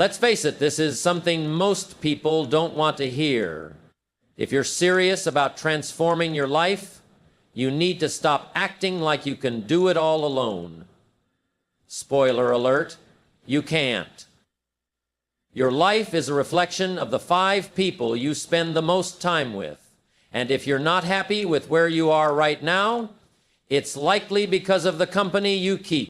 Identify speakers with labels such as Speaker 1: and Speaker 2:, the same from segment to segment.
Speaker 1: Let's face it, this is something most people don't want to hear. If you're serious about transforming your life, you need to stop acting like you can do it all alone. Spoiler alert, you can't. Your life is a reflection of the 5 people you spend the most time with. And if you're not happy with where you are right now, it's likely because of the company you keep.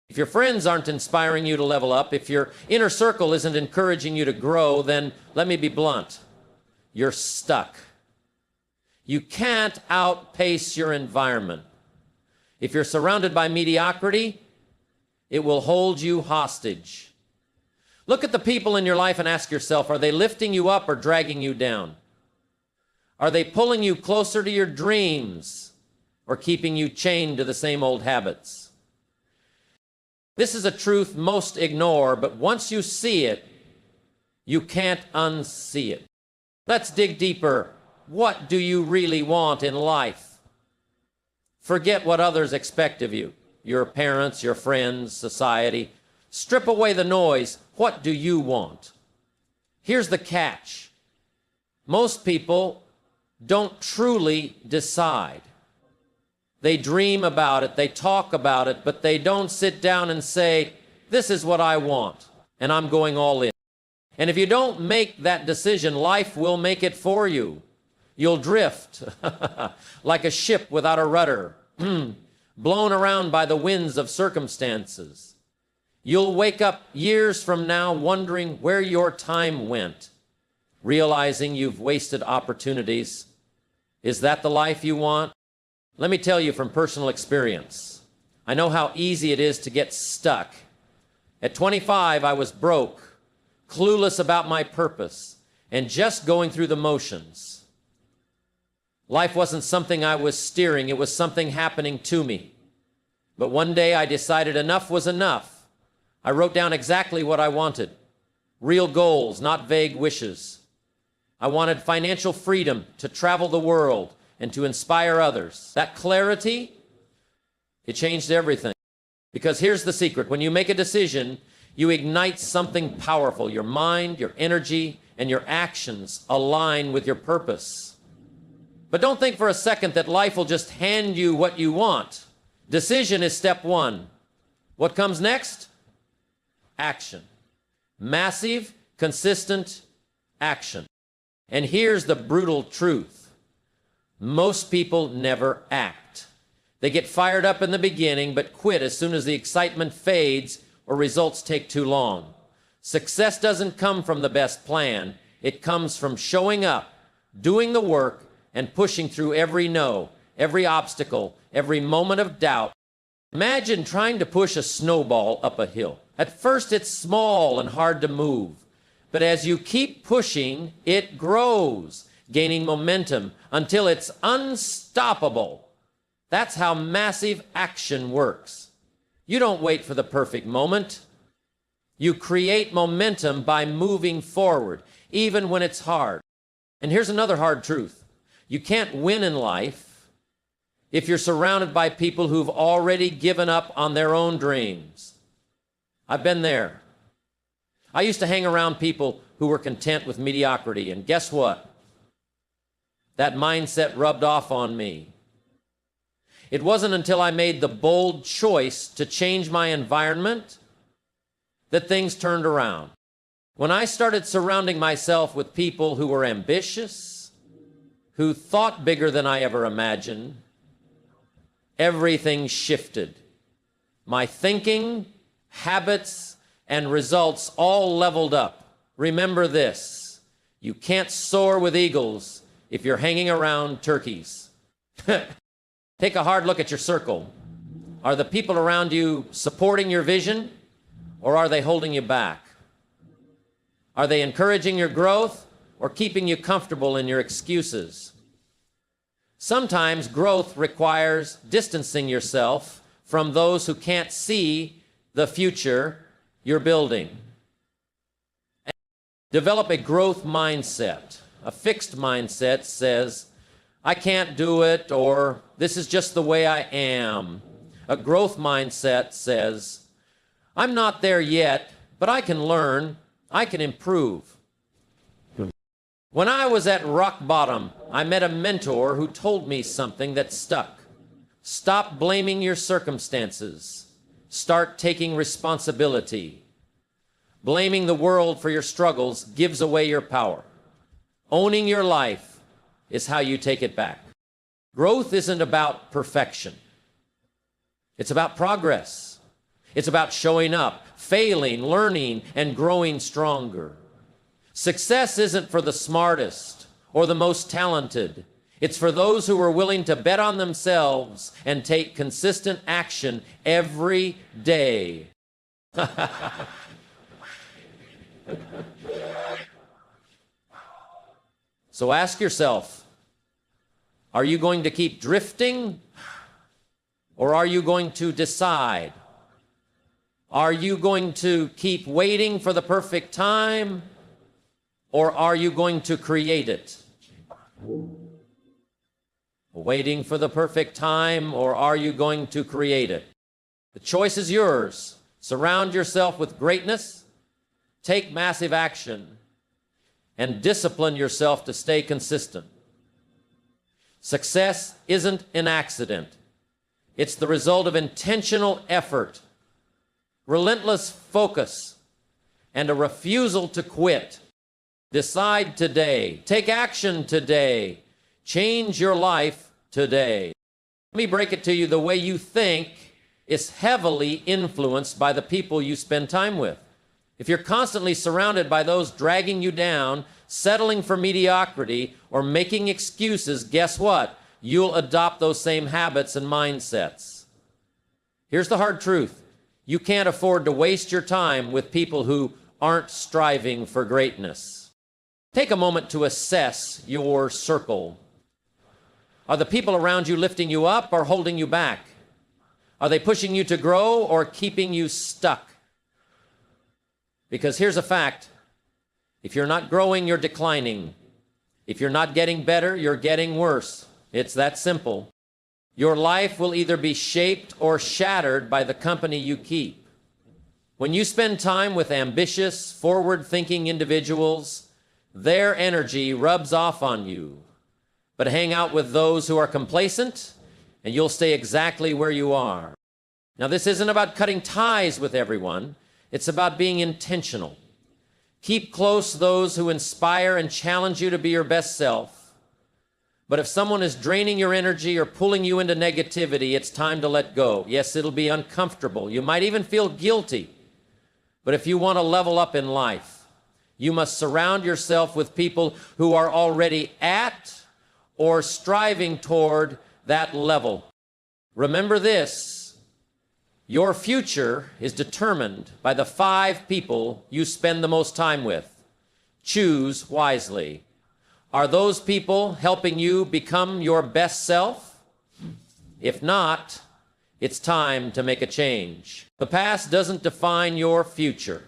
Speaker 1: If your friends aren't inspiring you to level up, if your inner circle isn't encouraging you to grow, then let me be blunt. You're stuck. You can't outpace your environment. If you're surrounded by mediocrity, it will hold you hostage. Look at the people in your life and ask yourself, are they lifting you up or dragging you down? Are they pulling you closer to your dreams or keeping you chained to the same old habits? This is a truth most ignore, but once you see it, you can't unsee it. Let's dig deeper. What do you really want in life? Forget what others expect of you, your parents, your friends, society. Strip away the noise. What do you want? Here's the catch. Most people don't truly decide. They dream about it, they talk about it, but they don't sit down and say, this is what I want, and I'm going all in. And if you don't make that decision, life will make it for you. You'll drift like a ship without a rudder, blown around by the winds of circumstances. You'll wake up years from now wondering where your time went, realizing you've wasted opportunities. Is that the life you want? Let me tell you from personal experience. I know how easy it is to get stuck. At 25, I was broke, clueless about my purpose, and just going through the motions. Life wasn't something I was steering, it was something happening to me. But one day I decided enough was enough. I wrote down exactly what I wanted. Real goals, not vague wishes. I wanted financial freedom to travel the world and to inspire others. That clarity, it changed everything. Because here's the secret. When you make a decision, you ignite something powerful. Your mind, your energy, and your actions align with your purpose. But don't think for a second that life will just hand you what you want. Decision is step 1. What comes next? Action. Massive, consistent action. And here's the brutal truth. Most people never act. They get fired up in the beginning, but quit as soon as the excitement fades or results take too long. Success doesn't come from the best plan. It comes from showing up, doing the work, and pushing through every no, every obstacle, every moment of doubt. Imagine trying to push a snowball up a hill. At first, it's small and hard to move. But as you keep pushing, it grows, gaining momentum until it's unstoppable. That's how massive action works. You don't wait for the perfect moment. You create momentum by moving forward, even when it's hard. And here's another hard truth. You can't win in life if you're surrounded by people who've already given up on their own dreams. I've been there. I used to hang around people who were content with mediocrity, and guess what? That mindset rubbed off on me. It wasn't until I made the bold choice to change my environment that things turned around. When I started surrounding myself with people who were ambitious, who thought bigger than I ever imagined, everything shifted. My thinking, habits, and results all leveled up. Remember this, you can't soar with eagles if you're hanging around turkeys. Take a hard look at your circle. Are the people around you supporting your vision, or are they holding you back? Are they encouraging your growth or keeping you comfortable in your excuses? Sometimes growth requires distancing yourself from those who can't see the future you're building. Develop a growth mindset. A fixed mindset says, I can't do it, or this is just the way I am. A growth mindset says, I'm not there yet, but I can learn. I can improve. When I was at rock bottom, I met a mentor who told me something that stuck. Stop blaming your circumstances. Start taking responsibility. Blaming the world for your struggles gives away your power. Owning your life is how you take it back. Growth isn't about perfection. It's about progress. It's about showing up, failing, learning, and growing stronger. Success isn't for the smartest or the most talented. It's for those who are willing to bet on themselves and take consistent action every day. So ask yourself, are you going to keep drifting, or are you going to decide? Are you going to keep waiting for the perfect time, or are you going to create it? Waiting for the perfect time, or are you going to create it? The choice is yours. Surround yourself with greatness, take massive action, and discipline yourself to stay consistent. Success isn't an accident. It's the result of intentional effort, relentless focus, and a refusal to quit. Decide today. Take action today. Change your life today. Let me break it to you. The way you think is heavily influenced by the people you spend time with. If you're constantly surrounded by those dragging you down, settling for mediocrity, or making excuses, guess what? You'll adopt those same habits and mindsets. Here's the hard truth. You can't afford to waste your time with people who aren't striving for greatness. Take a moment to assess your circle. Are the people around you lifting you up or holding you back? Are they pushing you to grow or keeping you stuck? Because here's a fact. If you're not growing, you're declining. If you're not getting better, you're getting worse. It's that simple. Your life will either be shaped or shattered by the company you keep. When you spend time with ambitious, forward-thinking individuals, their energy rubs off on you. But hang out with those who are complacent, and you'll stay exactly where you are. Now, this isn't about cutting ties with everyone. It's about being intentional. Keep close those who inspire and challenge you to be your best self. But if someone is draining your energy or pulling you into negativity, it's time to let go. Yes, it'll be uncomfortable. You might even feel guilty. But if you want to level up in life, you must surround yourself with people who are already at or striving toward that level. Remember this. Your future is determined by the 5 people you spend the most time with. Choose wisely. Are those people helping you become your best self? If not, it's time to make a change. The past doesn't define your future.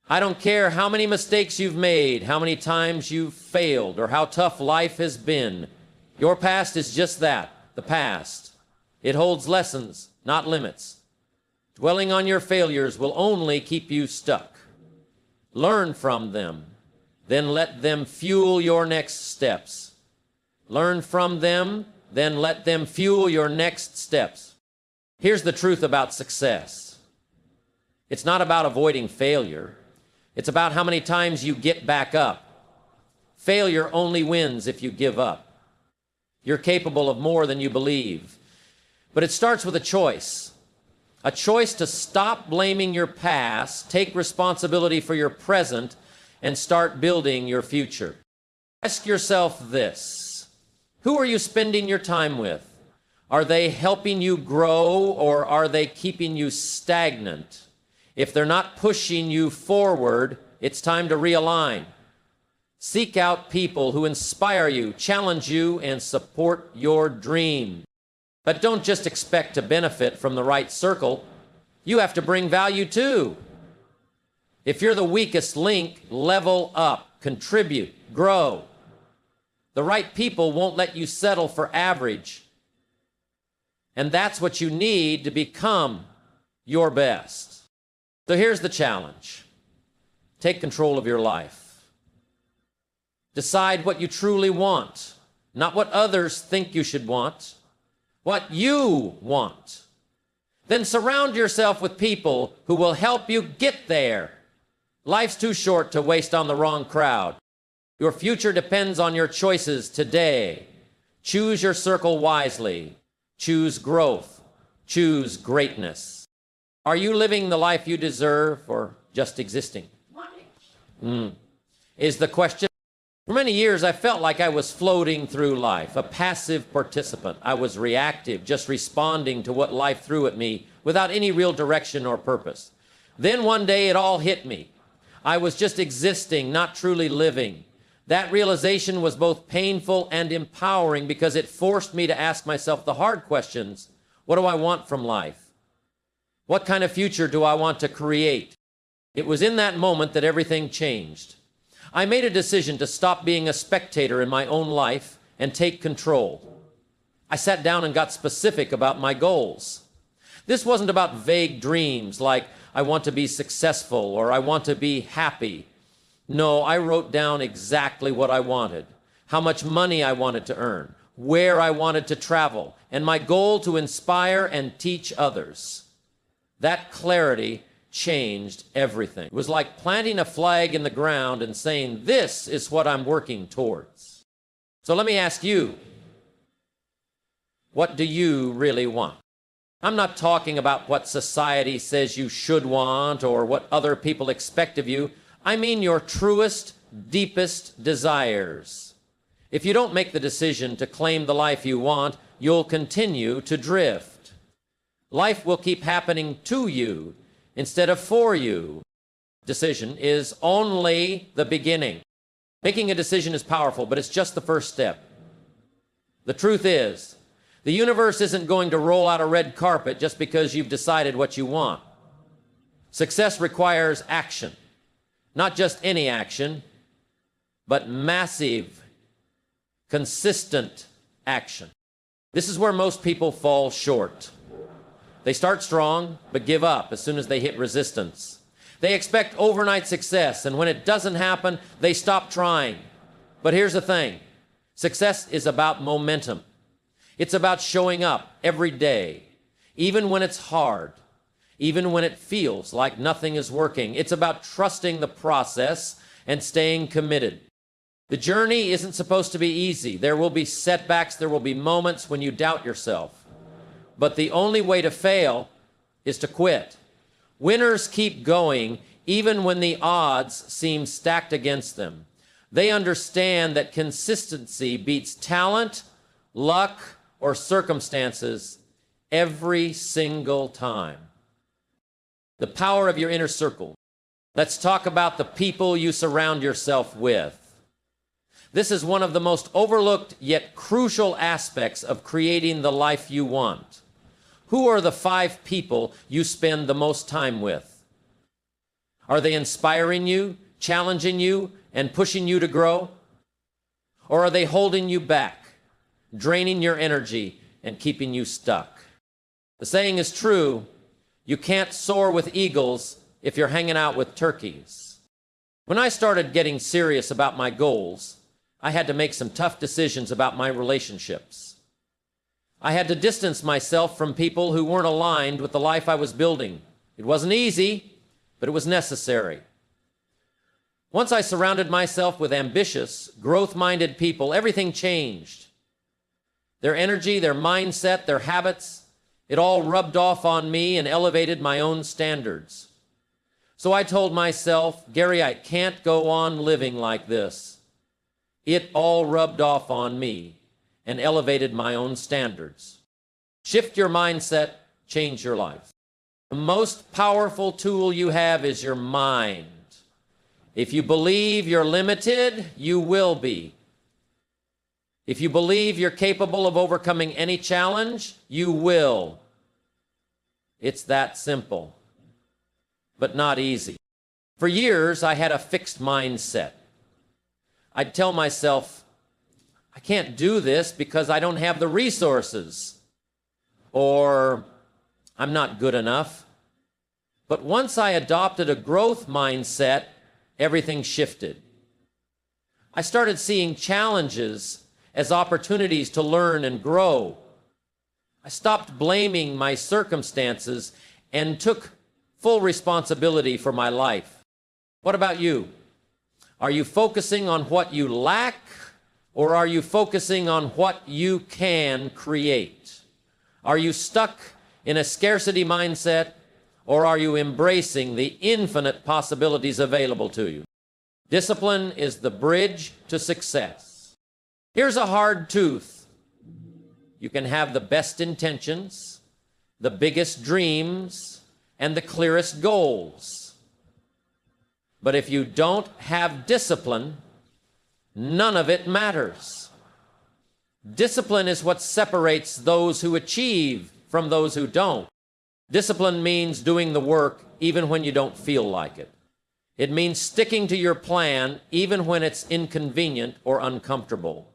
Speaker 1: I don't care how many mistakes you've made, how many times you've failed, or how tough life has been. Your past is just that, the past. It holds lessons, not limits. Dwelling on your failures will only keep you stuck. Learn from them, then let them fuel your next steps. Learn from them, then let them fuel your next steps. Here's the truth about success. It's not about avoiding failure. It's about how many times you get back up. Failure only wins if you give up. You're capable of more than you believe. But it starts with a choice to stop blaming your past, take responsibility for your present, and start building your future. Ask yourself this: who are you spending your time with? Are they helping you grow, or are they keeping you stagnant? If they're not pushing you forward, it's time to realign. Seek out people who inspire you, challenge you, and support your dream. But don't just expect to benefit from the right circle. You have to bring value too. If you're the weakest link, level up, contribute, grow. The right people won't let you settle for average. And that's what you need to become your best. So here's the challenge. Take control of your life. Decide what you truly want, not what others think you should want, what you want. Then surround yourself with people who will help you get there. Life's too short to waste on the wrong crowd. Your future depends on your choices today. Choose your circle wisely. Choose growth. Choose greatness. Are you living the life you deserve or just existing? Is the question. For many years, I felt like I was floating through life, a passive participant. I was reactive, just responding to what life threw at me without any real direction or purpose. Then one day it all hit me. I was just existing, not truly living. That realization was both painful and empowering because it forced me to ask myself the hard questions. What do I want from life? What kind of future do I want to create? It was in that moment that everything changed. I made a decision to stop being a spectator in my own life and take control. I sat down and got specific about my goals. This wasn't about vague dreams like I want to be successful or I want to be happy. No, I wrote down exactly what I wanted, how much money I wanted to earn, where I wanted to travel, and my goal to inspire and teach others. That clarity changed everything. It was like planting a flag in the ground and saying, this is what I'm working towards. So let me ask you, what do you really want? I'm not talking about what society says you should want or what other people expect of you. I mean your truest, deepest desires. If you don't make the decision to claim the life you want, you'll continue to drift. Life will keep happening to you instead of for you. Decision is only the beginning. Making a decision is powerful, but it's just the first step. The truth is, the universe isn't going to roll out a red carpet just because you've decided what you want. Success requires action. Not just any action, but massive, consistent action. This is where most people fall short. They start strong, but give up as soon as they hit resistance. They expect overnight success, and when it doesn't happen, they stop trying. But here's the thing. Success is about momentum. It's about showing up every day, even when it's hard, even when it feels like nothing is working. It's about trusting the process and staying committed. The journey isn't supposed to be easy. There will be setbacks. There will be moments when you doubt yourself. But the only way to fail is to quit. Winners keep going even when the odds seem stacked against them. They understand that consistency beats talent, luck, or circumstances every single time. The power of your inner circle. Let's talk about the people you surround yourself with. This is one of the most overlooked yet crucial aspects of creating the life you want. Who are the 5 people you spend the most time with? Are they inspiring you, challenging you, and pushing you to grow? Or are they holding you back, draining your energy, and keeping you stuck? The saying is true, you can't soar with eagles if you're hanging out with turkeys. When I started getting serious about my goals, I had to make some tough decisions about my relationships. I had to distance myself from people who weren't aligned with the life I was building. It wasn't easy, but it was necessary. Once I surrounded myself with ambitious, growth-minded people, everything changed. Their energy, their mindset, their habits, it all rubbed off on me and elevated my own standards. So I told myself, Gary, I can't go on living like this. It all rubbed off on me and elevated my own standards. Shift your mindset, change your life. The most powerful tool you have is your mind. If you believe you're limited, you will be. If you believe you're capable of overcoming any challenge, you will. It's that simple, but not easy. For years, I had a fixed mindset. I'd tell myself, I can't do this because I don't have the resources, or I'm not good enough. But once I adopted a growth mindset, everything shifted. I started seeing challenges as opportunities to learn and grow. I stopped blaming my circumstances and took full responsibility for my life. What about you? Are you focusing on what you lack, or are you focusing on what you can create? Are you stuck in a scarcity mindset, or are you embracing the infinite possibilities available to you? Discipline is the bridge to success. Here's a hard truth. You can have the best intentions, the biggest dreams, and the clearest goals. But if you don't have discipline, none of it matters. Discipline is what separates those who achieve from those who don't. Discipline means doing the work even when you don't feel like it. It means sticking to your plan even when it's inconvenient or uncomfortable.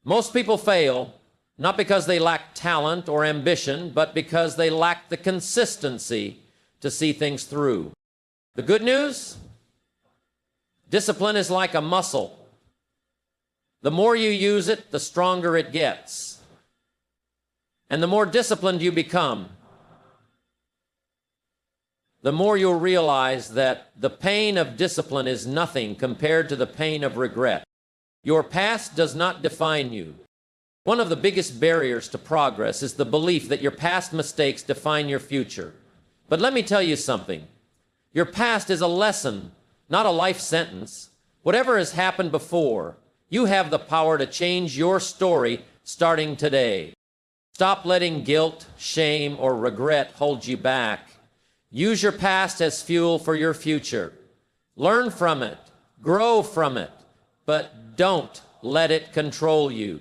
Speaker 1: Most people fail not because they lack talent or ambition, but because they lack the consistency to see things through. The good news? Discipline is like a muscle. The more you use it, the stronger it gets. And the more disciplined you become, the more you'll realize that the pain of discipline is nothing compared to the pain of regret. Your past does not define you. One of the biggest barriers to progress is the belief that your past mistakes define your future. But let me tell you something. Your past is a lesson, not a life sentence. Whatever has happened before, you have the power to change your story starting today. Stop letting guilt, shame, or regret hold you back. Use your past as fuel for your future. Learn from it, grow from it, but don't let it control you.